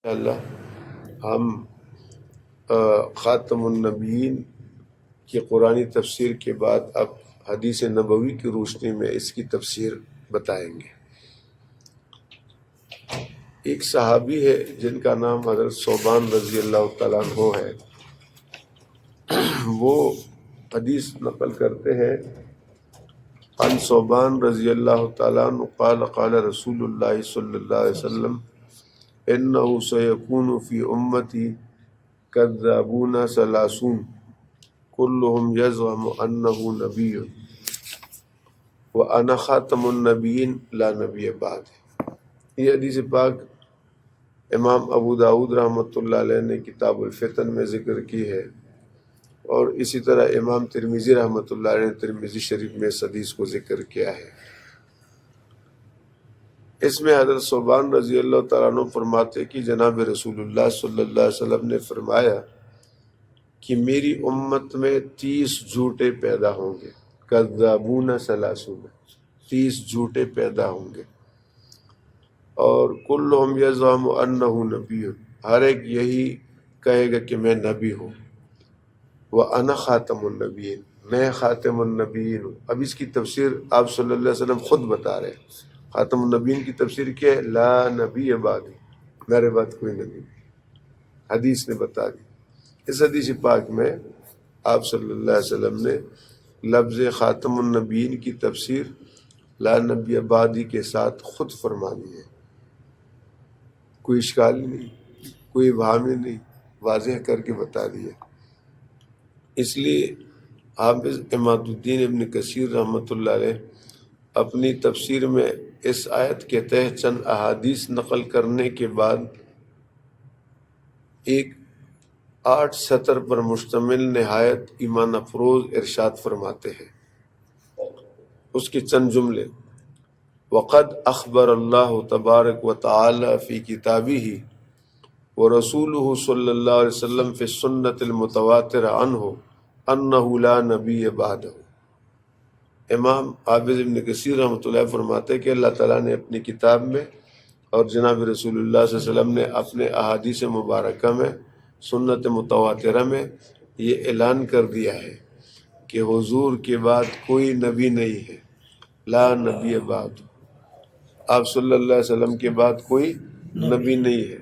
اللہ ہم خاتم النبیین کی قرآنی تفسیر کے بعد اب حدیث نبوی کی روشنی میں اس کی تفسیر بتائیں گے۔ ایک صحابی ہے جن کا نام حضرت ثوبان رضی اللہ تعالیٰ عنہ ہے، وہ حدیث نقل کرتے ہیں عن ثوبان رضی اللہ تعالیٰ عنہ قال قال رسول اللہ صلی اللہ علیہ وسلم انه سيكون في امتی كذابون ثلاثون كلهم يزعم انه نبی وانا خاتم النبیین لا نبی بعد۔ یہ حدیث پاک امام ابو داؤد رحمۃ اللہ علیہ نے کتاب الفتن میں ذکر کی ہے، اور اسی طرح امام ترمذی رحمۃ اللہ علیہ نے ترمذی شریف میں اس حدیث کو ذکر کیا ہے۔ اس میں حضرت ثوبان رضی اللہ تعالیٰ عنہ فرماتے کہ جناب رسول اللہ صلی اللہ علیہ وسلم نے فرمایا کہ میری امت میں 30 جھوٹے پیدا ہوں گے، کذابون ثلاثون، 30 جھوٹے پیدا ہوں گے، اور کلہم یزعم انہ نبی، ہر ایک یہی کہے گا کہ میں نبی ہوں، وانا خاتم النبیین، میں خاتم النبیین ہوں۔ اب اس کی تفسیر آپ صلی اللہ علیہ وسلم خود بتا رہے ہیں۔ خاتم النبیین کی تفسیر کیا ہے؟ لا نبی بعدی، میرے بعد کوئی نبی نہیں، حدیث نے بتا دی۔ اس حدیث پاک میں آپ صلی اللہ علیہ وسلم نے لفظ خاتم النبیین کی تفسیر لا نبی بعدی کے ساتھ خود فرما دی ہے، کوئی اشکال نہیں، کوئی ابہام نہیں، واضح کر کے بتا دیا۔ اس لیے حافظ عماد الدین ابن کثیر رحمۃ اللہ علیہ اپنی تفسیر میں اس آیت کے تحت چند احادیث نقل کرنے کے بعد ایک 8 سطر پر مشتمل نہایت ایمان افروز ارشاد فرماتے ہیں۔ اس کے چند جملے: وقد اخبر اللہ تبارک و تعالی فی کتابہ ورسولہ صلی اللہ علیہ وسلم فی السنۃ المتواتر عنہ انہ لا نبی بعدہ۔ امام حافظ ابن کثیر رحمۃ اللہ فرماتے ہیں کہ اللہ تعالیٰ نے اپنی کتاب میں اور جناب رسول اللہ صلی اللہ علیہ وسلم نے اپنے احادیث مبارکہ میں، سنت متواترہ میں یہ اعلان کر دیا ہے کہ حضور کے بعد کوئی نبی نہیں ہے، لا نبی بعد، آپ صلی اللہ علیہ وسلم کے بعد کوئی نبی نہیں ہے،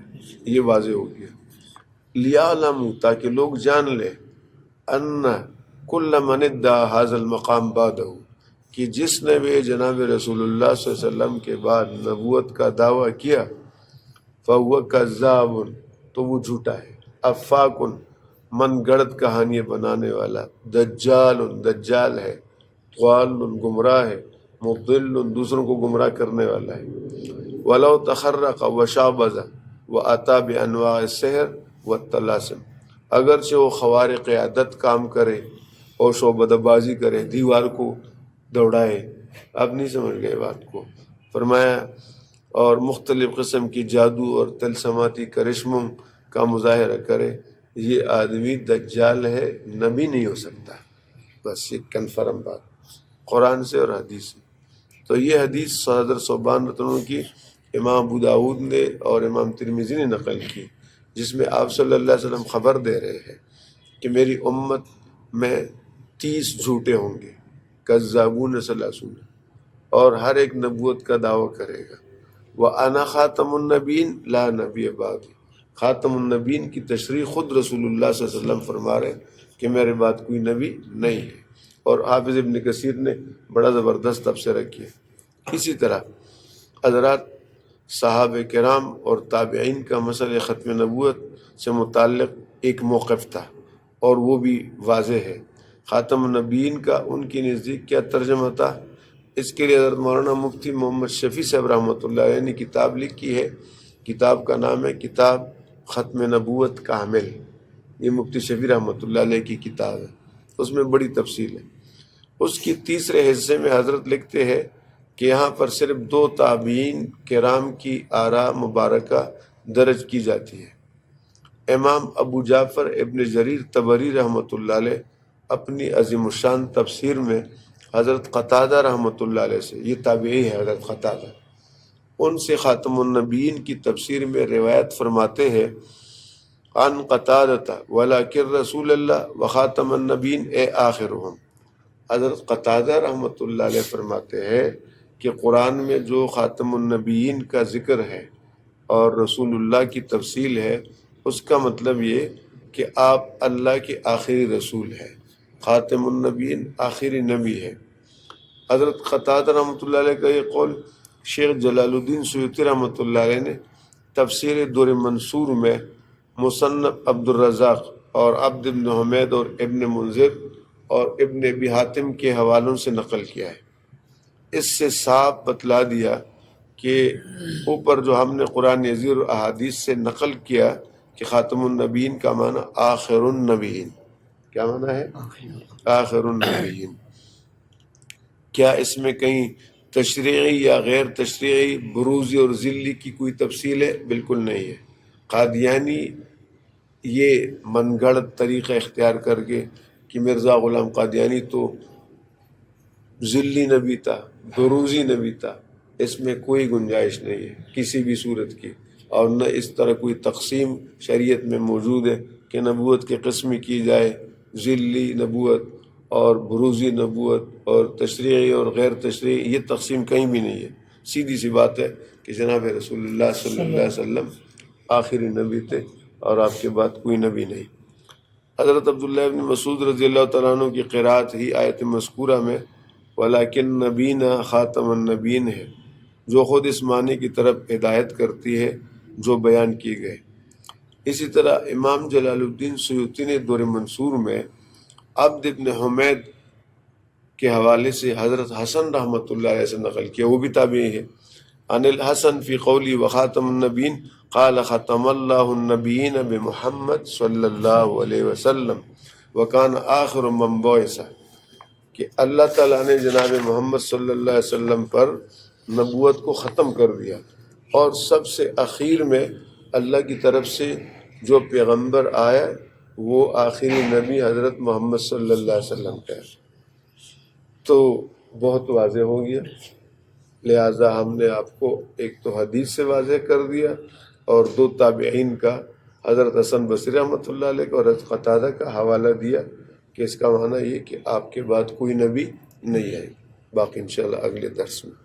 یہ واضح ہو گیا۔ لیعلموا، تاکہ لوگ جان لیں، ان کل من ادعى هذا المقام بعدہ، کہ جس نے بھی جناب رسول اللہ صلی اللہ علیہ وسلم کے بعد نبوت کا دعویٰ کیا، فهو کذاب، تو وہ جھوٹا ہے، افاک، من گڑت کہانیاں بنانے والا، دجال، دجال ہے، ضال، گمراہ ہے، مضل، دوسروں کو گمراہ کرنے والا ہے، ولو تخرق وشعبذ واتى بانواع السحر والطلاسم، اگرچہ وہ خوارق عادت کام کرے اور شعبدہ بازی کرے، دیوار کو دوڑائے، آپ نہیں سمجھ گئے بات کو، فرمایا، اور مختلف قسم کی جادو اور طلسماتی کرشموں کا مظاہرہ کرے، یہ آدمی دجال ہے، نبی نہیں ہو سکتا۔ بس یہ کنفرم بات قرآن سے اور حدیث سے۔ تو یہ حدیث حضرت ثوبان رضی اللہ عنہ کی امام ابو داؤد نے اور امام ترمذی نے نقل کی، جس میں آپ صلی اللہ علیہ وسلم خبر دے رہے ہیں کہ میری امت میں 30 جھوٹے ہوں گے، کذابون ثلاثون، اور ہر ایک نبوت کا دعویٰ کرے گا۔ وَأَنَا خَاتَمُ النَّبِيِّينَ لَا نَبِيَّ بَعْدِي، خاتم النبیین کی تشریح خود رسول اللہ صلی اللہ علیہ وسلم فرما رہے ہیں کہ میرے بعد کوئی نبی نہیں ہے، اور حافظ ابن کثیر نے بڑا زبردست تبصرہ کیا۔ اسی طرح حضرات صحابہ کرام اور تابعین کا مسئلہ ختم نبوت سے متعلق ایک موقف تھا، اور وہ بھی واضح ہے۔ خاتم النبیین کا ان کی نزدیک کیا ترجمہ تھا، اس کے لیے حضرت مولانا مفتی محمد شفیع صاحب رحمۃ اللہ علیہ نے کتاب لکھی ہے، کتاب کا نام ہے کتاب ختم نبوت کامل، یہ مفتی شفیع رحمۃ اللہ علیہ کی کتاب ہے، اس میں بڑی تفصیل ہے۔ اس کی تیسرے حصے میں حضرت لکھتے ہیں کہ یہاں پر صرف 2 تابعین کرام کی آراء مبارکہ درج کی جاتی ہے۔ امام ابو جعفر ابن جریر طبری رحمۃ اللہ علیہ اپنی عظیم الشان تفسیر میں حضرت قتادہ رحمۃ اللہ علیہ سے، یہ تابعی ہے حضرت قتادہ، ان سے خاتم النبیین کی تفسیر میں روایت فرماتے ہیں عن قتادہ ولکن رسول اللہ وخاتم النبیین اے آخرهم۔ حضرت قتادہ رحمۃ اللہ علیہ فرماتے ہیں کہ قرآن میں جو خاتم النبیین کا ذکر ہے اور رسول اللہ کی تفصیل ہے، اس کا مطلب یہ کہ آپ اللہ کے آخری رسول ہیں، خاتم النبیین آخری نبی ہے۔ حضرت قتادہ رحمۃ اللہ علیہ کا یہ قول شیخ جلال الدین سیوطی رحمۃ اللہ علیہ نے تفسیر در منصور میں مصنف عبد الرزاق اور عبد بن حمید اور ابن منذر اور ابن ابی حاتم کے حوالوں سے نقل کیا ہے۔ اس سے صاف بتلا دیا کہ اوپر جو ہم نے قرآن عزیز اور احادیث سے نقل کیا کہ خاتم النبیین کا معنی آخر النبیین، کیا معنی ہے؟ آخر النبیین۔ کیا اس میں کہیں تشریعی یا غیر تشریعی، بروزی اور ذلی کی کوئی تفصیل ہے؟ بالکل نہیں ہے۔ قادیانی یہ من گھڑت طریقہ اختیار کر کے کہ مرزا غلام قادیانی تو ذلی نبی تھا، بروزی نبی تھا، اس میں کوئی گنجائش نہیں ہے کسی بھی صورت کی، اور نہ اس طرح کوئی تقسیم شریعت میں موجود ہے کہ نبوت کی قسم کی جائے، ذلی نبوت اور بروزی نبوت اور تشریعی اور غیر تشریعی، یہ تقسیم کہیں بھی نہیں ہے۔ سیدھی سی بات ہے کہ جناب رسول اللہ صلی اللہ علیہ وسلم آخری نبی تھے اور آپ کے بعد کوئی نبی نہیں۔ حضرت عبداللہ ابن مسعود رضی اللہ تعالیٰ عنہ کی قرأت ہی آیت مذکورہ میں ولیکن نبینا خاتم النبیین ہے، جو خود اس معنی کی طرف ہدایت کرتی ہے جو بیان کی گئے۔ اسی طرح امام جلال الدین سیوطی نے در منصور میں عبد ابن حمید کے حوالے سے حضرت حسن رحمۃ اللہ علیہ سے نقل کیا، وہ بھی تابعی ہے۔ عن الحسن فی قولی وخاتم النبیین قال ختم اللہ النبیین بمحمد صلی اللہ علیہ وسلم وکان آخر من بعث، کہ اللہ تعالیٰ نے جناب محمد صلی اللہ علیہ وسلم پر نبوت کو ختم کر دیا، اور سب سے اخیر میں اللہ کی طرف سے جو پیغمبر آیا وہ آخری نبی حضرت محمد صلی اللہ علیہ وسلم کا ہے۔ تو بہت واضح ہو گیا، لہٰذا ہم نے آپ کو ایک تو حدیث سے واضح کر دیا اور دو تابعین کا، حضرت حسن بصری رحمۃ اللہ علیہ کا اور حضرت قتادہ کا حوالہ دیا کہ اس کا معنی یہ کہ آپ کے بعد کوئی نبی نہیں آئے۔ باقی انشاءاللہ اگلے درس میں۔